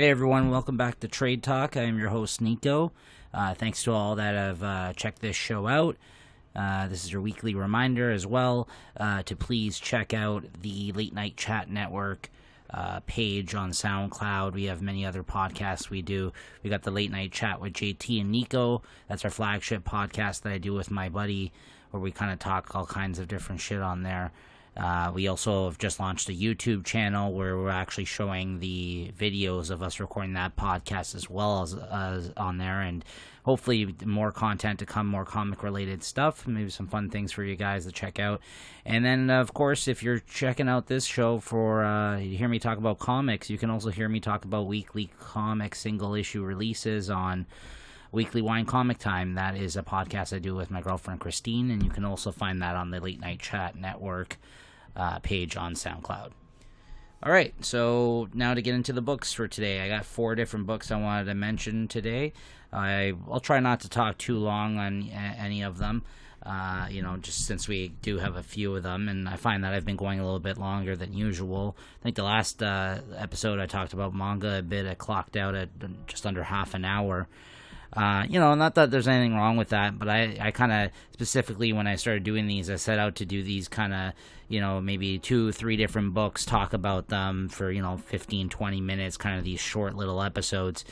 Hey everyone, welcome back to Trade Talk. I am your host, Niko. Thanks to all that have checked this show out. This is your weekly reminder as well to please check out the Late Night Chat Network page on SoundCloud. We have many other podcasts we do. We got the Late Night Chat with JT and Niko. That's our flagship podcast that I do with my buddy, where we kind of talk all kinds of different shit on there. We also have just launched a YouTube channel where we're actually showing the videos of us recording that podcast as well as on there, and hopefully more content to come, more comic-related stuff, maybe some fun things for you guys to check out. And then, of course, if you're checking out this show for you hear me talk about comics, you can also hear me talk about weekly comic single-issue releases on Weekly Wine Comic Time. That is a podcast I do with my girlfriend Christine, and you can also find that on the Late Night Chat Network page on SoundCloud. All right, so now to get into the books for today. I got 4 different books I wanted to mention today. I'll try not to talk too long on any of them, just since we do have a few of them, and I find that I've been going a little bit longer than usual. I think the last episode I talked about manga a bit. I clocked out at just under half an hour. Not that there's anything wrong with that, but I kind of, specifically when I started doing these, I set out to do these kind of, maybe 2-3 different books, talk about them for, 15, 20 minutes, kind of these short little episodes.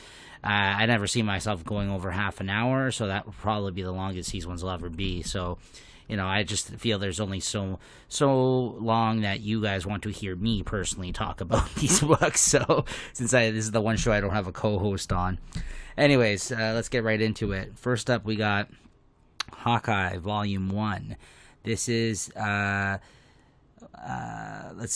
I never see myself going over half an hour, so that will probably be the longest these ones will ever be. So, I just feel there's only so long that you guys want to hear me personally talk about these books. So, since this is the one show I don't have a co-host on. Anyways, let's get right into it. First up, we got Hawkeye Volume One. This is, this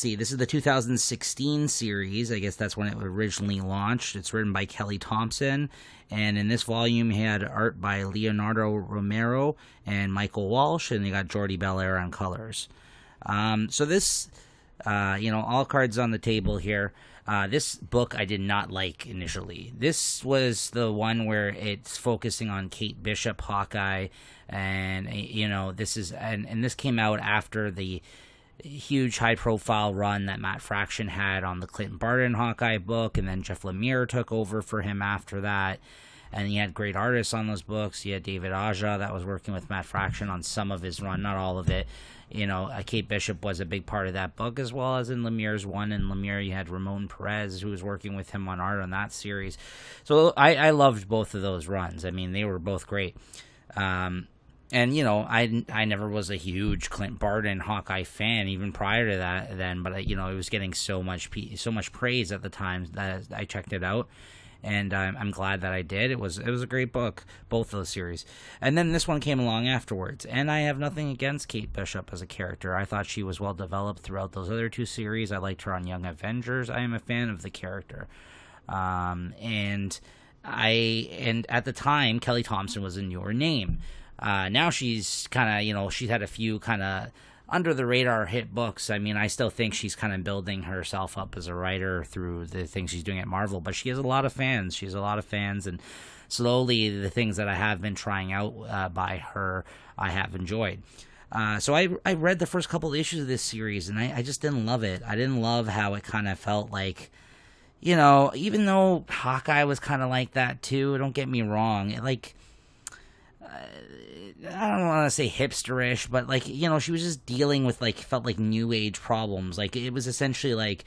is the 2016 series. I guess that's when it originally launched. It's written by Kelly Thompson, and in this volume, he had art by Leonardo Romero and Michael Walsh, and they got Jordi Belair on colors. So this, all cards on the table here. This book I did not like initially. This was the one where it's focusing on Kate Bishop, Hawkeye, and this came out after the huge high-profile run that Matt Fraction had on the Clint Barton Hawkeye book, and then Jeff Lemire took over for him after that. And he had great artists on those books. He had David Aja that was working with Matt Fraction on some of his run, not all of it. Kate Bishop was a big part of that book, as well as in Lemire's one. And Lemire, you had Ramon Perez, who was working with him on art on that series. So I loved both of those runs. I mean, they were both great. I never was a huge Clint Barton Hawkeye fan, even prior to that then. But, it was getting so much praise at the time that I checked it out. And I'm glad that I did. It was a great book, both of those series. And then this one came along afterwards. And I have nothing against Kate Bishop as a character. I thought she was well developed throughout those other 2 series. I liked her on Young Avengers. I am a fan of the character. And at the time, Kelly Thompson was a newer name. Now she's kind of, she's had a few kind of under the radar hit books. I mean, I still think she's kind of building herself up as a writer through the things she's doing at Marvel, but she has a lot of fans. She has a lot of fans, and slowly the things that I have been trying out by her, I have enjoyed. So I read the first couple issues of this series, and I just didn't love it. I didn't love how it kind of felt like, even though Hawkeye was kind of like that too, don't get me wrong, I don't want to say hipsterish, but she was just dealing with felt like new age problems. It was essentially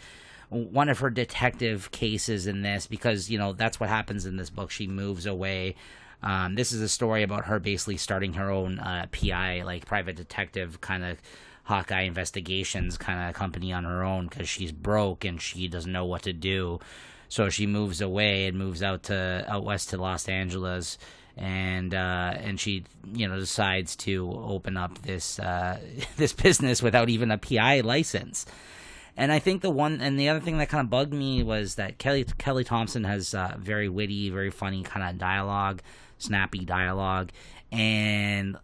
one of her detective cases in this, because that's what happens in this book. She moves away. This is a story about her basically starting her own PI, private detective kind of Hawkeye investigations kind of company on her own, because she's broke and she doesn't know what to do. So she moves away and moves out west to Los Angeles. And she decides to open up this this business without even a PI license. And I think the other thing that kind of bugged me was that Kelly Thompson has very witty, very funny kind of dialogue, snappy dialogue, and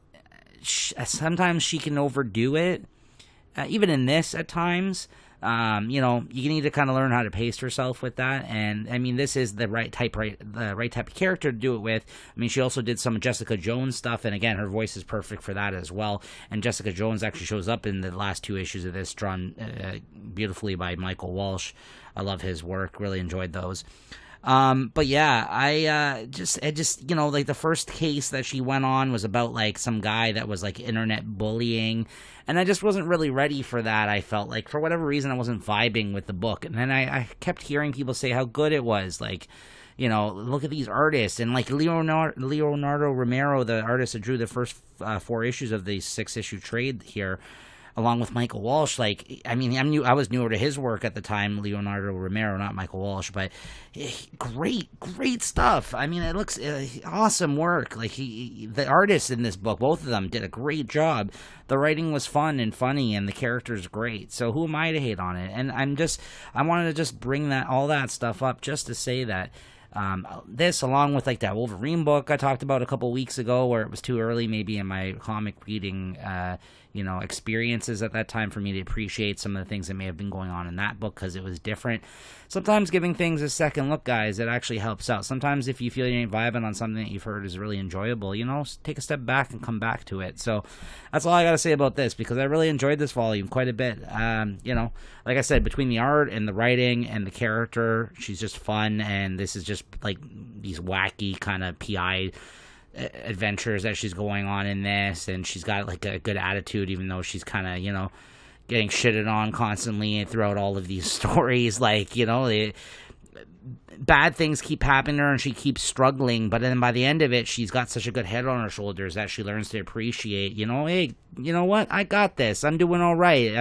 sometimes she can overdo it. Even in this at times. You need to kind of learn how to pace yourself with that. And I mean, this is the right type of character to do it with. I mean, she also did some Jessica Jones stuff, and again, her voice is perfect for that as well. And Jessica Jones actually shows up in the last 2 issues of this, drawn beautifully by Michael Walsh. I love his work. Really enjoyed those. But yeah, I just like the first case that she went on was about like some guy that was like internet bullying, and I just wasn't really ready for that. I felt like for whatever reason I wasn't vibing with the book, and then I kept hearing people say how good it was, like. Look at these artists, and like Leonardo Romero, the artist that drew the first 4 issues of the 6-issue trade here, along with Michael Walsh. Like, I mean, I was newer to his work at the time, Leonardo Romero, not Michael Walsh, but great stuff. I mean, it looks awesome work. Like, the artists in this book, both of them did a great job. The writing was fun and funny, and the characters great. So who am I to hate on it? And I wanted to just bring all that stuff up just to say that. This, along with like that Wolverine book I talked about a couple weeks ago, where it was too early maybe in my comic reading experiences at that time for me to appreciate some of the things that may have been going on in that book because it was different. Sometimes giving things a second look, guys, it actually helps out. Sometimes if you feel you ain't vibing on something that you've heard is really enjoyable, take a step back and come back to it. So that's all I got to say about this, because I really enjoyed this volume quite a bit. Like I said, between the art and the writing and the character, she's just fun, and this is just like these wacky kind of PI adventures that she's going on in this, and she's got like a good attitude, even though she's kind of getting shitted on constantly throughout all of these stories. Like, bad things keep happening to her and she keeps struggling, but then by the end of it, she's got such a good head on her shoulders that she learns to appreciate, hey, you know what, I got this, I'm doing all right,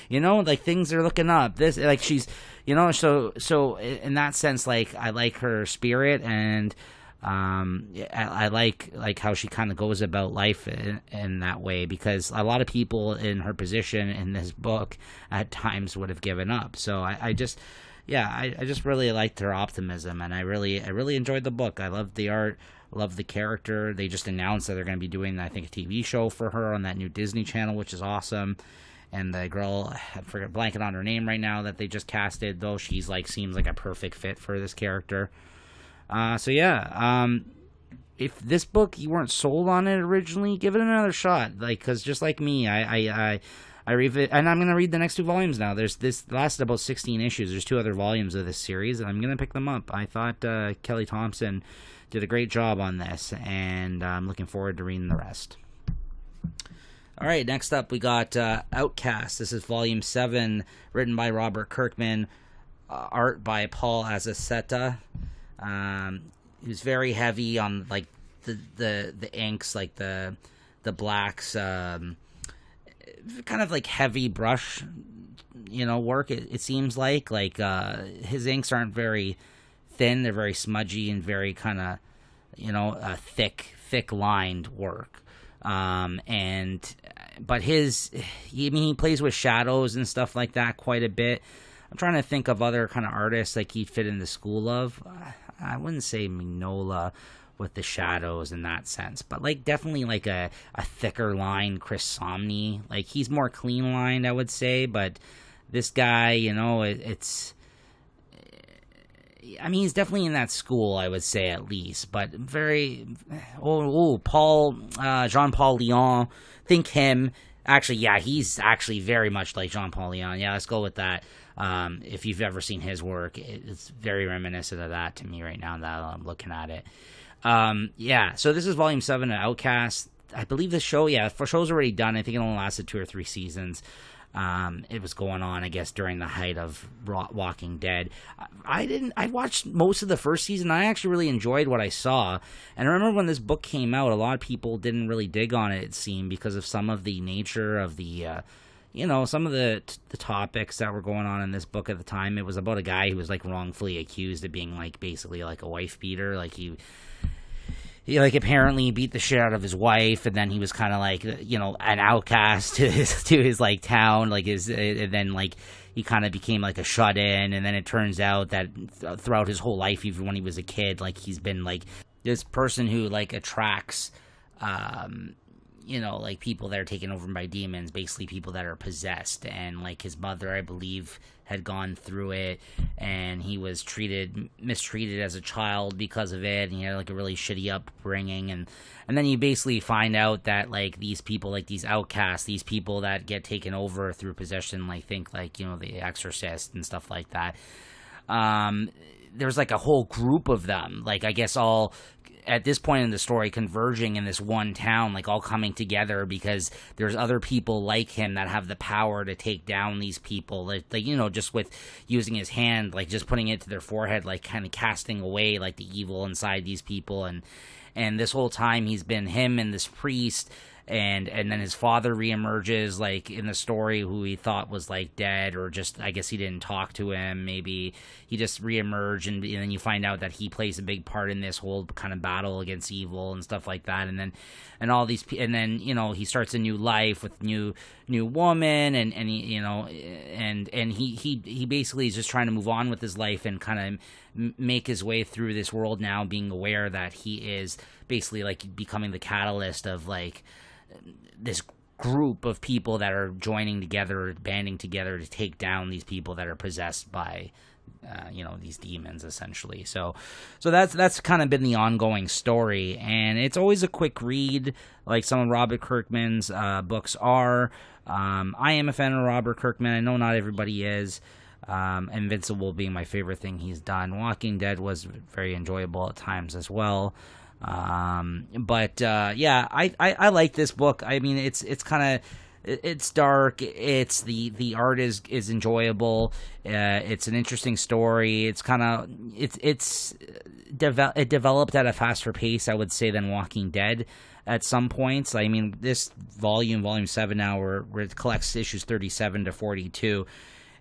like things are looking up. This, like, she's, so in that sense, like, I like her spirit, and I like how she kind of goes about life in that way, because a lot of people in her position in this book at times would have given up. So I just really liked her optimism, and I really enjoyed the book. I loved the art, loved the character. They just announced that they're going to be doing, I think, a TV show for her on that new Disney Channel, which is awesome. And the girl, I forget, blanking on her name right now, that they just casted, though she's like seems like a perfect fit for this character. If this book, you weren't sold on it originally, give it another shot. Like, because just like me, I read it, and I'm going to read the next 2 volumes now. This lasted about 16 issues. There's 2 other volumes of this series, and I'm going to pick them up. I thought Kelly Thompson did a great job on this, and I'm looking forward to reading the rest. All right, next up we got Outcast. This is Volume 7, written by Robert Kirkman, art by Paul Azaceta. He was very heavy on like the inks, like the blacks, kind of like heavy brush, work. It seems like his inks aren't very thin; they're very smudgy and very kind of thick lined work. But he plays with shadows and stuff like that quite a bit. I'm trying to think of other kind of artists like he'd fit in the school of. I wouldn't say Mignola with the shadows in that sense, but like definitely like a thicker line Chris Samnee. Like he's more clean lined, I would say, but this guy, he's definitely in that school, I would say, at least, but very Jean-Paul Leon, think him. Actually, yeah, he's actually very much like Jean-Paul Leon. Yeah, let's go with that. If you've ever seen his work, it's very reminiscent of that to me right now that I'm looking at it. So this is Volume 7 of Outcast. I believe the show's already done. I think it only lasted 2 or 3 seasons. It was going on, I guess, during the height of Walking Dead. I watched most of the first season. I actually really enjoyed what I saw. And I remember when this book came out, a lot of people didn't really dig on it, it seemed, because of some of the nature of the, some of the topics that were going on in this book at the time. It was about a guy who was, like, wrongfully accused of being, like, basically, like, a wife beater. Like, he like apparently beat the shit out of his wife, and then he was kind of like, an outcast to his like town, like and then like he kind of became like a shut in, and then it turns out that throughout his whole life, even when he was a kid, like he's been like this person who like attracts, like people that are taken over by demons, basically people that are possessed, and like his mother, I believe, had gone through it, and he was mistreated as a child because of it, and he had like a really shitty upbringing, and then you basically find out that like these people, like these outcasts, these people that get taken over through possession, like think like the Exorcist and stuff like that, there's like a whole group of them, like I guess all at this point in the story converging in this one town, like all coming together because there's other people like him that have the power to take down these people, like just with using his hand, like just putting it to their forehead, like kind of casting away like the evil inside these people. And this whole time he's been him and this priest, and then his father reemerges, like in the story, who he thought was like dead, or just I guess he didn't talk to him. Maybe he just reemerged, and then you find out that he plays a big part in this whole kind of battle against evil and stuff like that. And then he starts a new life with new woman, and he he basically is just trying to move on with his life and kind of make his way through this world now, being aware that he is basically like becoming the catalyst of like this group of people that are joining together, banding together to take down these people that are possessed by these demons, essentially. So that's kind of been the ongoing story, and it's always a quick read, like some of Robert Kirkman's books are. I am a fan of Robert Kirkman. I know not everybody is. Invincible being my favorite thing he's done. Walking Dead was very enjoyable at times as well. But I like this book. I mean, it's kind of, it's dark. It's the art is enjoyable. It's an interesting story. It's kind of, it developed at a faster pace, I would say, than Walking Dead at some points. I mean, this volume 7 now, where it collects issues 37 to 42.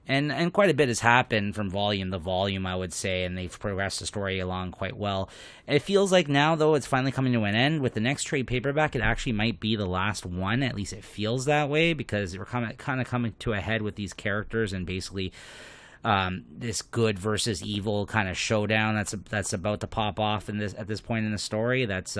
And quite a bit has happened from volume to volume, I would say, and they've progressed the story along quite well. It feels like now, though, it's finally coming to an end. With the next trade paperback, it actually might be the last one. At least it feels that way, because we're kind of coming to a head with these characters, and basically this good versus evil kind of showdown that's about to pop off at this point in the story. That's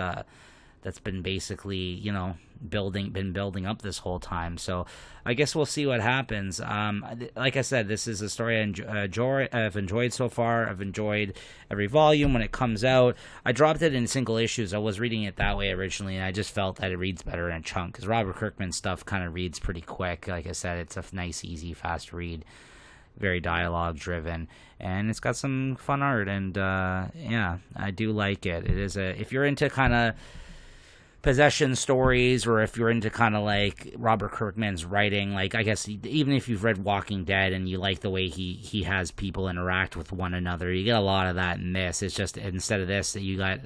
been basically, been building up this whole time. So I guess we'll see what happens. Like I said, this is a story I've enjoyed so far. I've enjoyed every volume when it comes out. I dropped it in single issues. I was reading it that way originally, and I just felt that it reads better in a chunk, because Robert Kirkman stuff kind of reads pretty quick. Like I said, it's a nice, easy, fast read. Very dialogue driven, and it's got some fun art, and I do like it. It is if you're into kind of possession stories, or if you're into kind of like Robert Kirkman's writing, like I guess even if you've read Walking Dead and you like the way he has people interact with one another, you get a lot of that in this. It's just instead of this, you got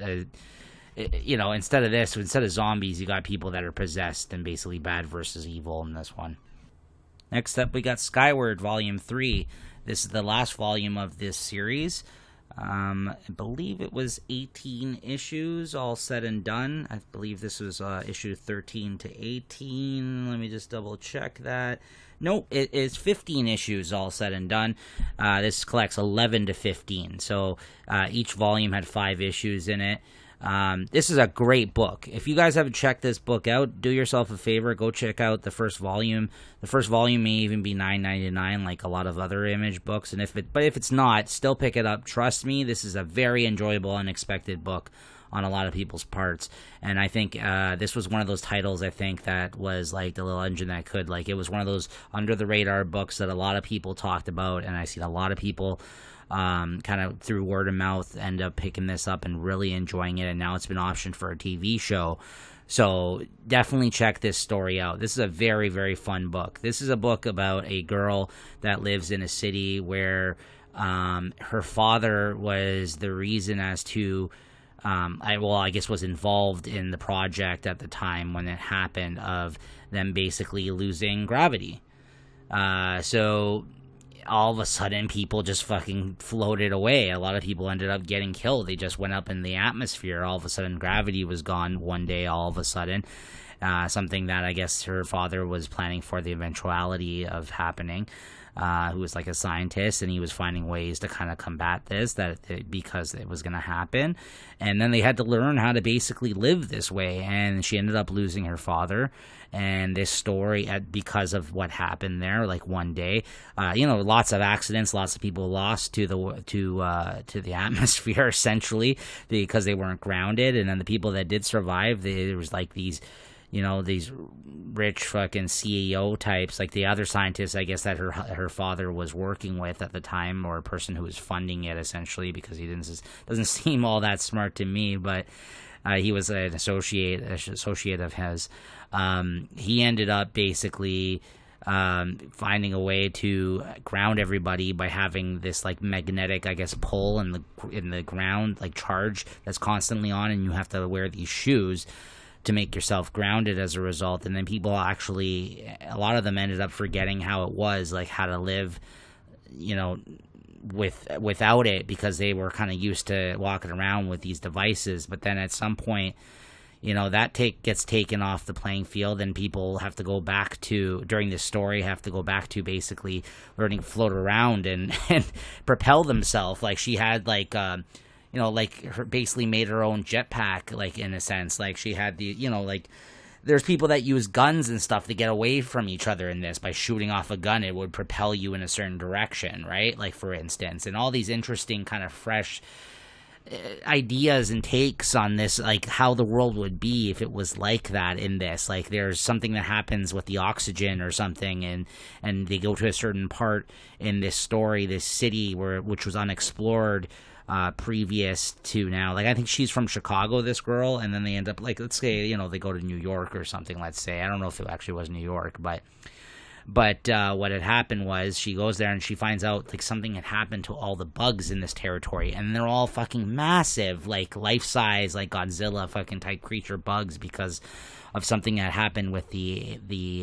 instead of zombies, you got people that are possessed, and basically bad versus evil in this one. Next up, we got Skyward Volume 3. This is the last volume of this series. I believe it was 18 issues, all said and done. I believe this was issue 13 to 18. Let me just double check that. Nope, it is 15 issues, all said and done. This collects 11 to 15. So each volume had 5 issues in it. This is a great book. If you guys haven't checked this book out, do yourself a favor, go check out the first volume. The first volume may even be $9.99, like a lot of other Image books. And if it's not, still pick it up. Trust me, this is a very enjoyable, unexpected book on a lot of people's parts. And I think this was one of those titles, I think, that was like the little engine that could, like, it was one of those under the radar books that a lot of people talked about, and I seen a lot of people kind of through word of mouth end up picking this up and really enjoying it, and now it's been optioned for a TV show. So definitely check this story out. This is a very, very fun book. This is a book about a girl that lives in a city where her father was the reason as to I guess was involved in the project at the time when it happened, of them basically losing gravity. So all of a sudden, people just fucking floated away. A lot of people ended up getting killed. They just went up in the atmosphere. All of a sudden, gravity was gone one day, all of a sudden. Something that I guess her father was planning for the eventuality of happening. Who was like a scientist, and he was finding ways to kind of combat this, because it was going to happen. And then they had to learn how to basically live this way, and she ended up losing her father. And this story, because of what happened there, like one day, lots of accidents, lots of people lost to the atmosphere, essentially, because they weren't grounded. And then the people that did survive, there was like these you know, these rich fucking CEO types, like the other scientists, I guess, that her father was working with at the time, or a person who was funding it, essentially, because he doesn't seem all that smart to me, but he was an associate of his. He ended up basically finding a way to ground everybody by having this like magnetic, I guess, pull in the ground, like charge that's constantly on, and you have to wear these shoes to make yourself grounded as a result. And then people actually, a lot of them ended up forgetting how it was, like how to live, you know, without it, because they were kind of used to walking around with these devices. But then at some point, you know, that gets taken off the playing field, and people have to go back to, during this story, have to go back to basically learning to float around and propel themselves. Like she had like, you know, like her basically made her own jetpack, like in a sense. Like she had the, you know, like there's people that use guns and stuff to get away from each other in this. By shooting off a gun, it would propel you in a certain direction, right? Like for instance, and all these interesting kind of fresh ideas and takes on this, like how the world would be if it was like that in this. Like there's something that happens with the oxygen or something, and they go to a certain part in this story, this city which was unexplored previous to now. Like I think she's from Chicago, this girl, and then they end up, like, let's say, you know, they go to New York or something, let's say. I don't know if it actually was New York, but what had happened was she goes there and she finds out like something had happened to all the bugs in this territory, and they're all fucking massive, like life-size, like Godzilla fucking type creature bugs, because of something that happened with the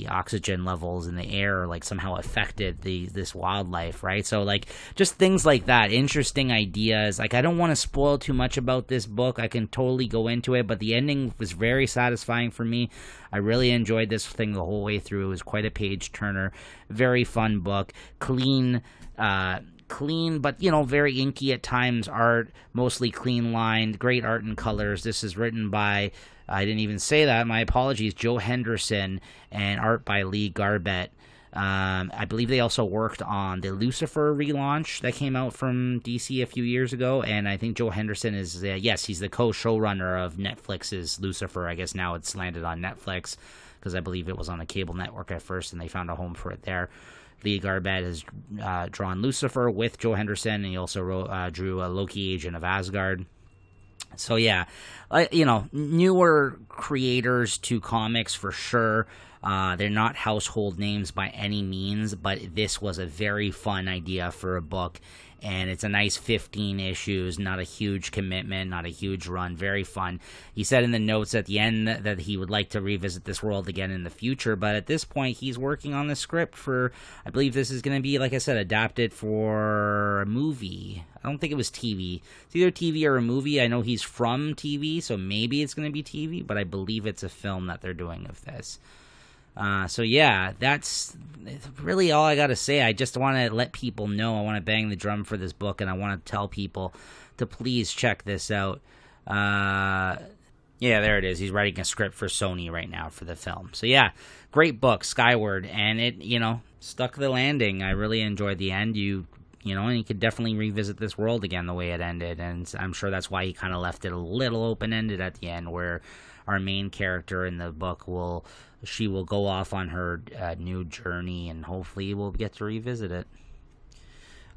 oxygen levels in the air, like somehow affected this wildlife, right? So like just things like that, interesting ideas. Like I don't want to spoil too much about this book. I can totally go into it, but the ending was very satisfying for me. I really enjoyed this thing the whole way through. It was quite a page turner, very fun book, clean, but, you know, very inky at times art, mostly clean lined, great art and colors. This is written by, I didn't even say that, my apologies, Joe Henderson, and art by Lee Garbett. I believe they also worked on the Lucifer relaunch that came out from DC a few years ago, and I think Joe Henderson is, yes, he's the co-showrunner of Netflix's Lucifer. I guess now it's landed on Netflix, because I believe it was on a cable network at first, and they found a home for it there. Lee Garbett has drawn Lucifer with Joe Henderson, and he also drew a Loki, Agent of Asgard. So yeah, you know, newer creators to comics for sure. They're not household names by any means, but this was a very fun idea for a book, and it's a nice 15 issues, not a huge commitment, not a huge run, very fun. He said in the notes at the end that he would like to revisit this world again in the future, but at this point he's working on the script for, I believe this is going to be, like I said, adapted for a movie. I don't think it was TV. It's either TV or a movie. I know he's from TV, so maybe it's going to be TV, but I believe it's a film that they're doing of this. So yeah, that's really all I got to say. I just want to let people know. I want to bang the drum for this book, and I want to tell people to please check this out. Yeah, there it is. He's writing a script for Sony right now for the film. So yeah, great book, Skyward, and it, you know, stuck the landing. I really enjoyed the end. You know, and you could definitely revisit this world again the way it ended, and I'm sure that's why he kind of left it a little open-ended at the end, where our main character in the book will go off on her new journey, and hopefully we'll get to revisit it.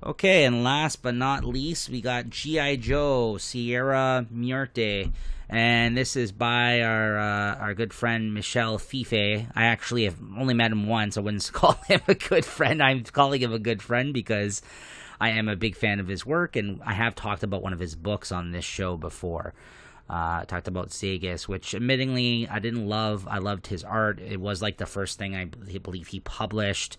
Okay, and last but not least, we got G.I. Joe, Sierra Muerte, and this is by our good friend Michel Fife. I actually have only met him once. I wouldn't call him a good friend. I'm calling him a good friend because I am a big fan of his work, and I have talked about one of his books on this show before. I talked about Sagas, which admittingly I didn't love. I loved his art. It was like the first thing I believe he published,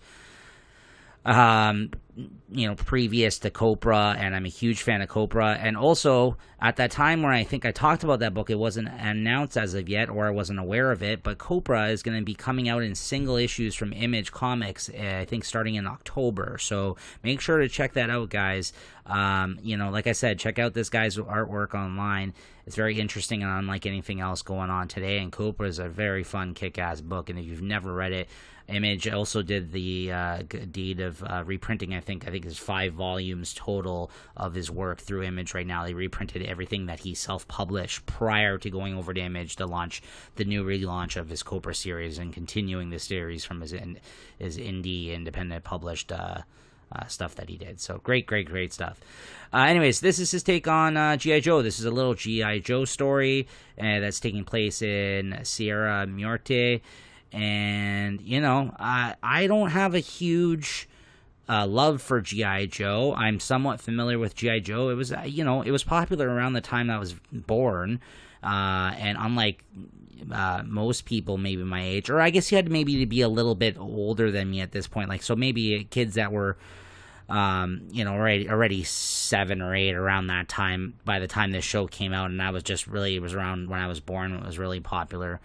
you know, previous to Copra, and I'm a huge fan of Copra. And also, at that time where I think I talked about that book, it wasn't announced as of yet, or I wasn't aware of it, but Copra is going to be coming out in single issues from Image Comics, I think starting in October. So make sure to check that out, guys. You know, like I said, check out this guy's artwork online. It's very interesting and unlike anything else going on today, and Copra is a very fun, kick-ass book, and if you've never read it, Image also did the deed of reprinting, I think, think there's 5 volumes total of his work through Image right now. They reprinted everything that he self-published prior to going over to Image to launch the new relaunch of his Cobra series and continuing the series from his indie independent published stuff that he did. So great stuff. Anyways, this is his take on G.I. Joe. This is a little G.I. Joe story that's taking place in Sierra Muerte. And, I don't have a huge love for G.I. Joe. I'm somewhat familiar with G.I. Joe. It was, it was popular around the time I was born. And unlike most people maybe my age, or I guess you had maybe to be a little bit older than me at this point. Like, so maybe kids that were, already 7 or 8 around that time, by the time this show came out, and it was around when I was born, when it was really popular.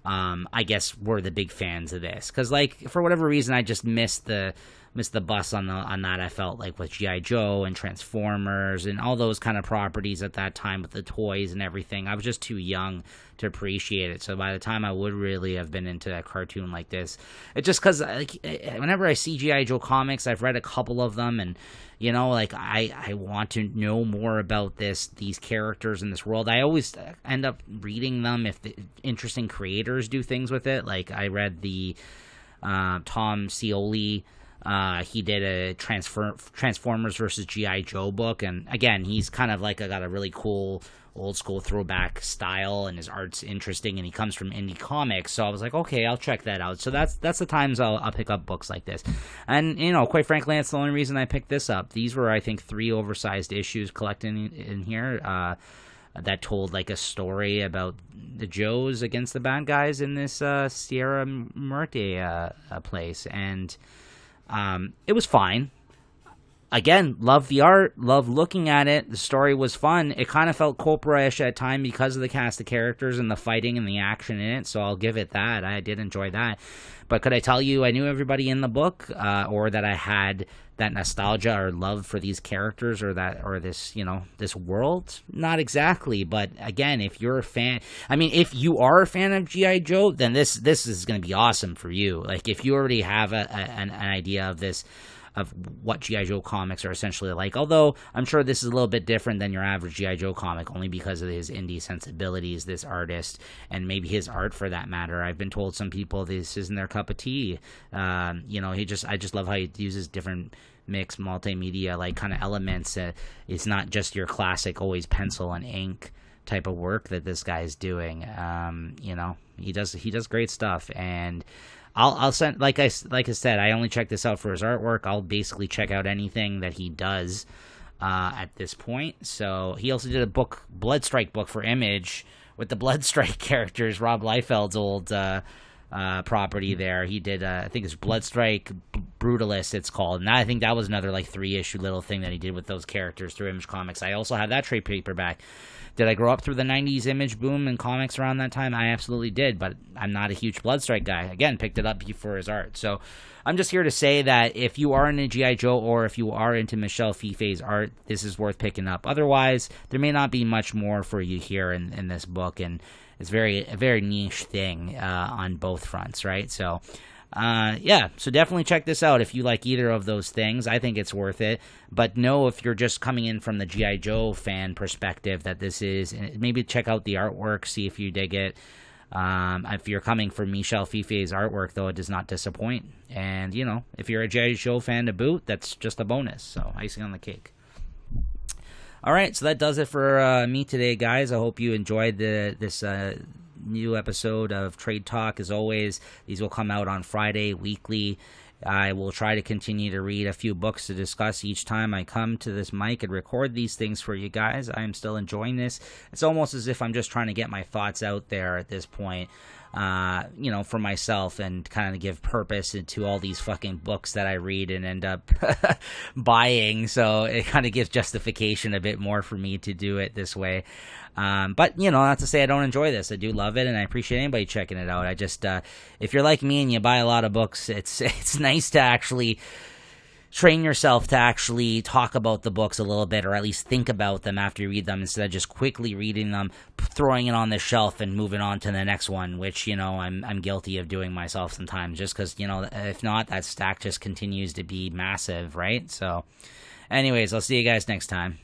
I guess we're the big fans of this, because like for whatever reason I just missed the bus on that. I felt like with G.I. Joe and Transformers and all those kind of properties at that time with the toys and everything, I was just too young to appreciate it. So by the time I would really have been into a cartoon like this, it's just because like whenever I see G.I. Joe comics, I've read a couple of them, and I want to know more about these characters in this world. I always end up reading them if the interesting creators do things with it. Like I read the Tom Scioli. He did a Transformers versus G.I. Joe book, and again, he's kind of like got a really cool old school throwback style, and his art's interesting, and he comes from indie comics, so I was like, okay, I'll check that out. So that's the times I'll pick up books like this, and quite frankly, that's the only reason I picked this up. These were, I think, 3 oversized issues collected in here that told like a story about the Joes against the bad guys in this Sierra Muerte place, and it was fine. Again, love the art, love looking at it. The story was fun. It kind of felt Cobra-ish at time because of the cast of characters and the fighting and the action in it, so I'll give it that. I did enjoy that. But could I tell you I knew everybody in the book, or that I had that nostalgia or love for these characters or this, this world? Not exactly. But again, if you're a fan, if you are a fan of G.I. Joe, then this is going to be awesome for you. Like if you already have an idea of this, of what G.I. Joe comics are essentially like, although I'm sure this is a little bit different than your average G.I. Joe comic, only because of his indie sensibilities, this artist, and maybe his art for that matter. I've been told some people this isn't their cup of tea. I just love how he uses different mixed multimedia like kind of elements. It's not just your classic always pencil and ink type of work that this guy is doing. He does great stuff, and I'll send, like I said, I only check this out for his artwork. I'll basically check out anything that he does at this point. So he also did a book, Bloodstrike book for Image with the Bloodstrike characters, Rob Liefeld's old property there. He did, I think it's Bloodstrike Brutalist, it's called. And I think that was another like 3-issue little thing that he did with those characters through Image Comics. I also have that trade paperback. Did I grow up through the 90s Image boom and comics around that time? I absolutely did, but I'm not a huge Bloodstrike guy. Again, picked it up for his art. So I'm just here to say that if you are into G.I. Joe or if you are into Michel Fife's art, this is worth picking up. Otherwise, there may not be much more for you here in this book, and it's a very niche thing on both fronts, right? So so definitely check this out if you like either of those things. I think it's worth it, but know if you're just coming in from the G.I. Joe fan perspective that this is, maybe check out the artwork, see if you dig it. If you're coming from Michel Fife's artwork, though, it does not disappoint, and if you're a G.I. Joe fan to boot, that's just a bonus, so icing on the cake. Alright, so that does it for me today, guys. I hope you enjoyed this new episode of Trade Talk. As always, these will come out on Friday weekly. I will try to continue to read a few books to discuss each time I come to this mic and record these things for you guys. I am still enjoying this. It's almost as if I'm just trying to get my thoughts out there at this point, for myself, and kind of give purpose into all these fucking books that I read and end up buying. So it kind of gives justification a bit more for me to do it this way. But, not to say I don't enjoy this. I do love it, and I appreciate anybody checking it out. I just, if you're like me and you buy a lot of books, it's nice to actually train yourself to actually talk about the books a little bit, or at least think about them after you read them, instead of just quickly reading them, throwing it on the shelf and moving on to the next one, which, you know, I'm guilty of doing myself sometimes, just because, you know, if not, that stack just continues to be massive, right? So anyways, I'll see you guys next time.